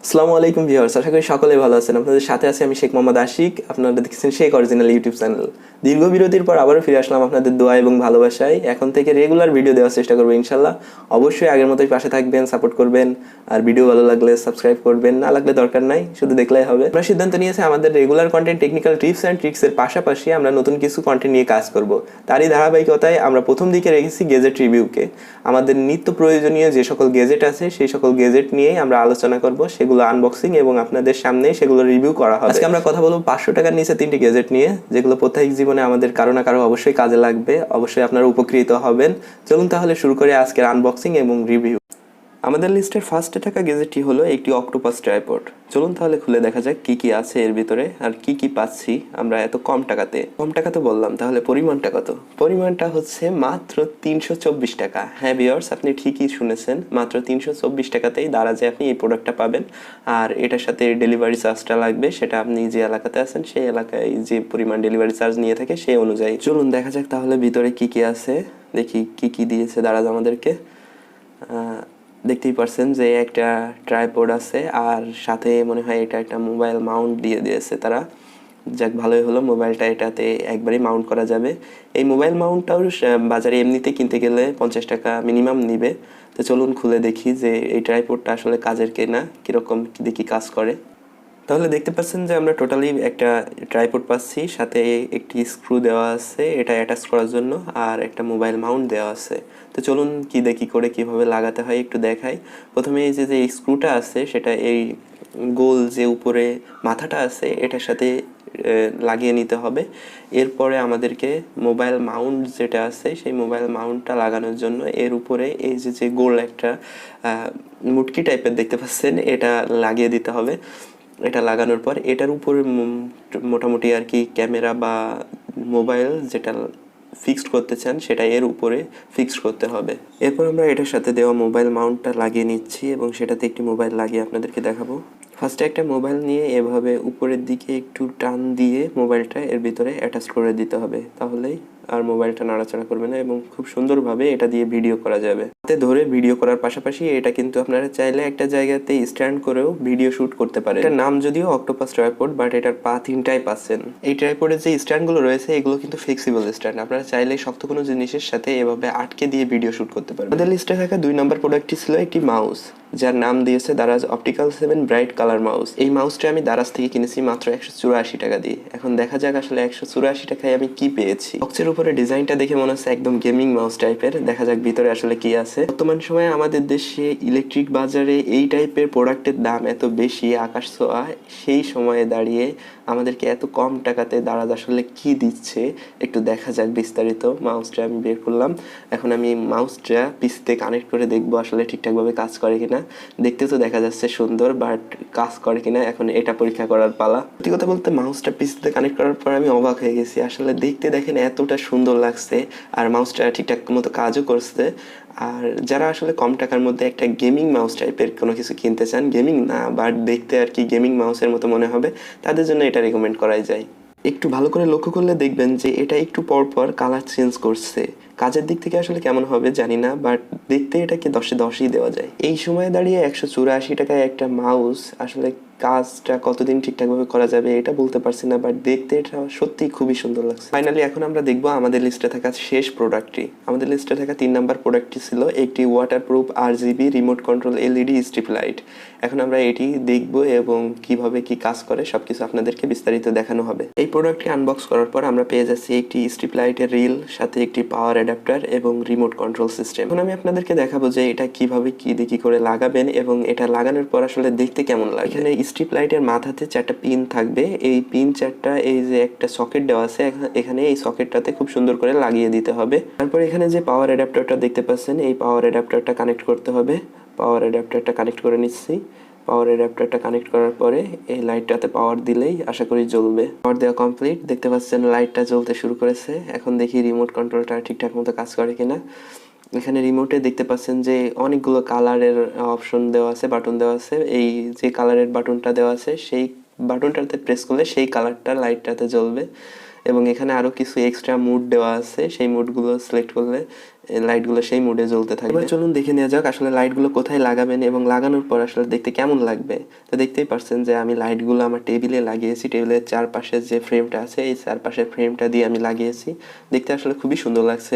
আসসালামু আলাইকুম ভিউয়ার্স, আশা করি সকলে ভালো আছেন। আপনাদের সাথে আছি আমি শেখ মোহাম্মদ আশিক। আপনারা দেখছেন শেখ অরিজিনাল ইউটিউব চ্যানেল। দীর্ঘ বিরতির পর আবারও ফিরে আসলাম আপনাদের দোয়া এবং ভালোবাসায়। এখন থেকে রেগুলার ভিডিও দেওয়ার চেষ্টা করবো ইনশাল্লাহ। অবশ্যই আগের মতোই পাশে থাকবেন, সাপোর্ট করবেন, আর ভিডিও ভালো লাগলে সাবস্ক্রাইব করবেন, না লাগলে দরকার নাই, শুধু দেখলেই হবে। আমরা সিদ্ধান্ত নিয়েছি আমাদের regular content technical tips and ট্রিক্সের পাশাপাশি আমরা নতুন কিছু কন্টেন্ট নিয়ে কাজ করব। তারই ধারাবাহিকতায় আমরা প্রথম দিকে রেখেছি গেজেট রিভিউকে। আমাদের নিত্য প্রয়োজনীয় যে সকল গেজেট আছে সেই সকল গেজেট নিয়েই আমরা আলোচনা করব, সেগুলো আনবক্সিং এবং আপনাদের সামনে সেগুলো রিভিউ করা হবে। আজকে আমরা কথা বলবো 500 টাকার নিচে 3টি গেজেট নিয়ে, যেগুলো প্রত্যেক জীবনে আমাদের কারো না কারো অবশ্যই কাজে লাগবে, অবশ্যই আপনারা উপকৃত হবেন। চলুন তাহলে শুরু করি আজকের আনবক্সিং এবং রিভিউ। আমাদের লিস্টের ফার্স্টে থাকা গেজেটটি হলো একটি অক্টোপাস ট্রাইপড। চলুন তাহলে খুলে দেখা যাক কি কি আছে এর ভিতরে আর কি কি পাচ্ছি আমরা এত কম টাকাতে। কম টাকাতে বললাম, তাহলে পরিমাণটা কত? পরিমাণটা হচ্ছে মাত্র 324 টাকা। হ্যাঁ ভিউয়ার্স, আপনি ঠিকই শুনেছেন, মাত্র 324 টাকাতেই দারাজে আপনি এই প্রোডাক্টটা পাবেন। আর এটার সাথে ডেলিভারি চার্জটা লাগবে, সেটা আপনি যে এলাকাতে আছেন সেই এলাকায় যে পরিমাণ ডেলিভারি চার্জ নিয়ে থাকে সেই অনুযায়ী। চলুন দেখা যাক তাহলে ভিতরে কি কি আছে, দেখি কি কি দিয়েছে দারাজ আমাদেরকে। দেখতেই পারছেন যে একটা ট্রাইপড আছে, আর সাথে মনে হয় এটা একটা মোবাইল মাউন্ট দিয়ে দিয়েছে তারা। যাক, ভালোই হলো, মোবাইলটা এটাতে একবারই মাউন্ট করা যাবে। এই মোবাইল মাউন্টটাও বাজারে এমনিতে কিনতে গেলে 50 টাকা মিনিমাম নিবে। তো চলুন খুলে দেখি যে এই ট্রাইপডটা আসলে কাজের কিনা, কীরকম দেখি কাজ করে। তাহলে দেখতে পাচ্ছেন যে আমরা টোটালি একটা ট্রাইপড পাচ্ছি, সাথে একটি স্ক্রু দেওয়া আছে এটা অ্যাটাচ করার জন্য, আর একটা মোবাইল মাউন্ট দেওয়া আছে। তো চলুন কি দেখি করে কিভাবে লাগাতে হয় একটু দেখাই। প্রথমে এই যে স্ক্রুটা আছে সেটা এই গোল যে উপরে মাথাটা আছে এটার সাথে লাগিয়ে নিতে হবে। এরপরে আমাদেরকে মোবাইল মাউন্ট যেটা আছে সেই মোবাইল মাউন্টটা লাগানোর জন্য এর উপরে এই যে গোল একটা মুটকি টাইপের দেখতে পাচ্ছেন এটা লাগিয়ে দিতে হবে। এটা লাগানোর পর এটার উপরে মোটামুটি আর কি ক্যামেরা বা মোবাইল যেটা ফিক্সড করতে চান সেটা এর উপরে ফিক্সড করতে হবে। এরপর আমরা এটার সাথে দেওয়া মোবাইল মাউন্টটা লাগিয়ে নিচ্ছি এবং সেটাতে একটি মোবাইল লাগিয়ে আপনাদেরকে দেখাবো। ফার্স্টে একটা মোবাইল নিয়ে এভাবে উপরের দিকে একটু টান দিয়ে মোবাইলটা এর ভিতরে অ্যাটাচ করে দিতে হবে, তাহলেই আর মোবাইলটা নাড়াচাড়া করবে না এবং খুব সুন্দরভাবে এটা দিয়ে ভিডিও করা যাবে। হাতে ধরে ভিডিও করার পাশাপাশি এটা কিন্তু আপনারা চাইলে একটা জায়গাতে স্ট্যান্ড করেও ভিডিও শুট করতে পারেন। এটার নাম যদিও অক্টোপাস ট্রাইপড, বাট এটার পা 3টাই পাচ্ছেন। এই ট্রাইপডের যে স্ট্যান্ডগুলো রয়েছে এগুলো কিন্তু ফ্লেক্সিবল স্ট্যান্ড, আপনারা চাইলে শক্ত কোনো জিনিসের সাথে এভাবে আটকে দিয়ে ভিডিও শুট করতে পারেন। আমাদের লিস্টে থাকা 2 নম্বর প্রোডাক্টটি ছিল একটি মাউস, যার নাম দিয়েছে Daraz optical 7 bright colour mouse. এই মাউসটা আমি দারাজ থেকে কিনেছি মাত্র 184 টাকা দিয়ে। এখন দেখা যাক আসলে 184 টাকায় আমি কি পেয়েছি। বক্সের উপরে ডিজাইনটা দেখে মনে হচ্ছে একদম গেমিং মাউস টাইপের, দেখা যাক ভিতরে আসলে কি আছে। বর্তমান সময়ে আমাদের দেশে ইলেকট্রিক বাজারে এই টাইপের প্রোডাক্টের দাম এত বেশি, আকাশ ছোঁয়া, সেই সময়ে দাঁড়িয়ে আমাদেরকে এত কম টাকাতে দারাজ আসলে কি দিচ্ছে একটু দেখা যাক বিস্তারিত। মাউসটা আমি বের করলাম, এখন আমি মাউসটা পিসিতে কানেক্ট করে দেখবো আসলে ঠিকঠাকভাবে কাজ করে কিনা। দেখতে তো দেখা যাচ্ছে সুন্দর, বাট কাজ করে কিনা এখন এটা পরীক্ষা করার পালা। সত্যি কথা বলতে মাউসটা পিসিতে কানেক্ট করার পর আমি অবাক হয়ে গেছি, আসলে দেখতে দেখেন এতটা সুন্দর লাগছে, আর মাউসটা ঠিকঠাক মতো কাজও করছে। আর যারা আসলে কম টাকার মধ্যে একটা গেমিং মাউস টাইপের কোনো কিছু কিনতে চান, গেমিং না বাট দেখতে আর কি গেমিং মাউসের মতো মনে হবে, তাদের জন্য এটা রেকমেন্ড করাই যায়। একটু ভালো করে লক্ষ্য করলে দেখবেন যে এটা একটু পর পর কালার চেঞ্জ করছে। কাজের দিক থেকে আসলে কেমন হবে জানি না, বাট দেখতে এটাকে 10-এ 10ই দেওয়া যায়। এই সময় দাঁড়িয়ে 184 টাকায় একটা মাউস আসলে কাজটা কতদিন ঠিকঠাকভাবে করা যাবে এটা বলতে পারছি না, বাট দেখতে এটা সত্যিই খুবই সুন্দর লাগছে। ফাইনালি এখন আমরা দেখবো আমাদের লিস্টে থাকা শেষ প্রোডাক্টটি। আমাদের লিস্টে থাকা 3 নম্বর প্রোডাক্টটি ছিল একটি waterproof RGB remote control LED strip light. এখন আমরা এটি দেখবো এবং কিভাবে কি কাজ করে সবকিছু আপনাদেরকে বিস্তারিত দেখানো হবে। এই প্রোডাক্টটি আনবক্স করার পর আমরা পেয়ে যাচ্ছি একটি স্ট্রিপ লাইটের রিল, সাথে একটি পাওয়ার অ্যাডাপ্টার এবং রিমোট কন্ট্রোল সিস্টেম। এখন আমি আপনাদেরকে দেখাবো যে এটা কিভাবে কি করে লাগাবেন এবং এটা লাগানোর পর আসলে দেখতে কেমন লাগে। এখানে স্ট্রিপ লাইটের মাথাতে 4টা পিন থাকবে, এই পিন 4টা এই যে একটা সকেট দেওয়া আছে এখানে এই সকেটটাতে খুব সুন্দর করে লাগিয়ে দিতে হবে। তারপর এখানে যে পাওয়ার অ্যাডাপ্টারটা দেখতে পাচ্ছেন এই পাওয়ার অ্যাডাপ্টারটা কানেক্ট করতে হবে। পাওয়ার অ্যাডাপ্টারটা কানেক্ট করে নিচ্ছি। পাওয়ার অ্যাডাপ্টারটা কানেক্ট করার পরে এই লাইটটাতে পাওয়ার দিলেই আশা করি জ্বলবে। পাওয়ার দেওয়া কমপ্লিট, দেখতে পাচ্ছেন লাইটটা জ্বলতে শুরু করেছে। এখন দেখি রিমোট কন্ট্রোলটা ঠিকঠাক মতো কাজ করে কিনা। এখানে রিমোটে দেখতে পাচ্ছেন যে অনেকগুলো কালারের অপশন দেওয়া আছে, বাটন দেওয়া আছে। এই যে কালারের বাটনটা দেওয়া আছে সেই বাটনটাতে প্রেস করলে সেই কালারটা লাইটটাতে জ্বলবে। এবং এখানে আরও কিছু এক্সট্রা মুড দেওয়া আছে, সেই মুডগুলো সিলেক্ট করলে লাইটগুলো সেই মুডে জ্বলতে থাকবে। এবার চলুন দেখে নেওয়া যাক আসলে লাইটগুলো কোথায় লাগাবেন এবং লাগানোর পর আসলে দেখতে কেমন লাগবে। তো দেখতেই পারছেন যে আমি লাইটগুলো আমার টেবিলে লাগিয়েছি, টেবিলের চারপাশে যে ফ্রেমটা আছে এই চারপাশের ফ্রেমটা দিয়ে আমি লাগিয়েছি। দেখতে আসলে খুবই সুন্দর লাগছে।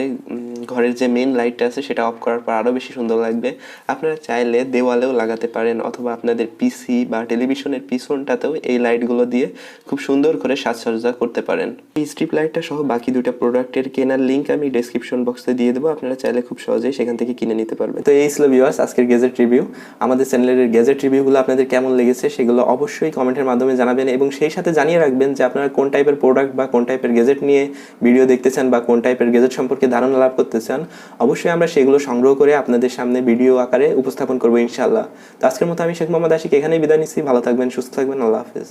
ঘরের যে মেন লাইটটা আছে সেটা অফ করার পর আরও বেশি সুন্দর লাগবে। আপনারা চাইলে দেওয়ালেও লাগাতে পারেন অথবা আপনাদের পিসি বা টেলিভিশনের পিছনটাতেও এই লাইটগুলো দিয়ে খুব সুন্দর করে সাজসজ্জা করতে পারেন। এই স্ট্রিপ লাইটটা সহ বাকি দুটো প্রোডাক্টের কেনার লিঙ্ক আমি ডেসক্রিপশন বক্সে দিয়ে দেবো, আপনারা চাইলে খুব সহজেই সেখান থেকে কিনে নিতে পারবেন। তো এই ছিল ভিউয়ার্স আজকের গ্যাজেট রিভিউ। আমাদের চ্যানেলের গ্যাজেট রিভিউগুলো আপনাদের কেমন লেগেছে সেগুলো অবশ্যই কমেন্টের মাধ্যমে জানাবেন এবং সেই সাথে জানিয়ে রাখবেন যে আপনারা কোন টাইপের প্রোডাক্ট বা কোন টাইপের গ্যাজেট নিয়ে ভিডিও দেখতে চান বা কোন টাইপের গ্যাজেট সম্পর্কে ধারণা লাভ করতে চান। অবশ্যই আমরা সেগুলো সংগ্রহ করে আপনাদের সামনে ভিডিও আকারে উপস্থাপন করবো ইনশাআল্লাহ। তো আজকের মতো আমি শেখ মোহাম্মদ আশিক এখানেই বিদায় নিচ্ছি। ভালো থাকবেন, সুস্থ থাকবেন, আল্লাহ হাফেজ।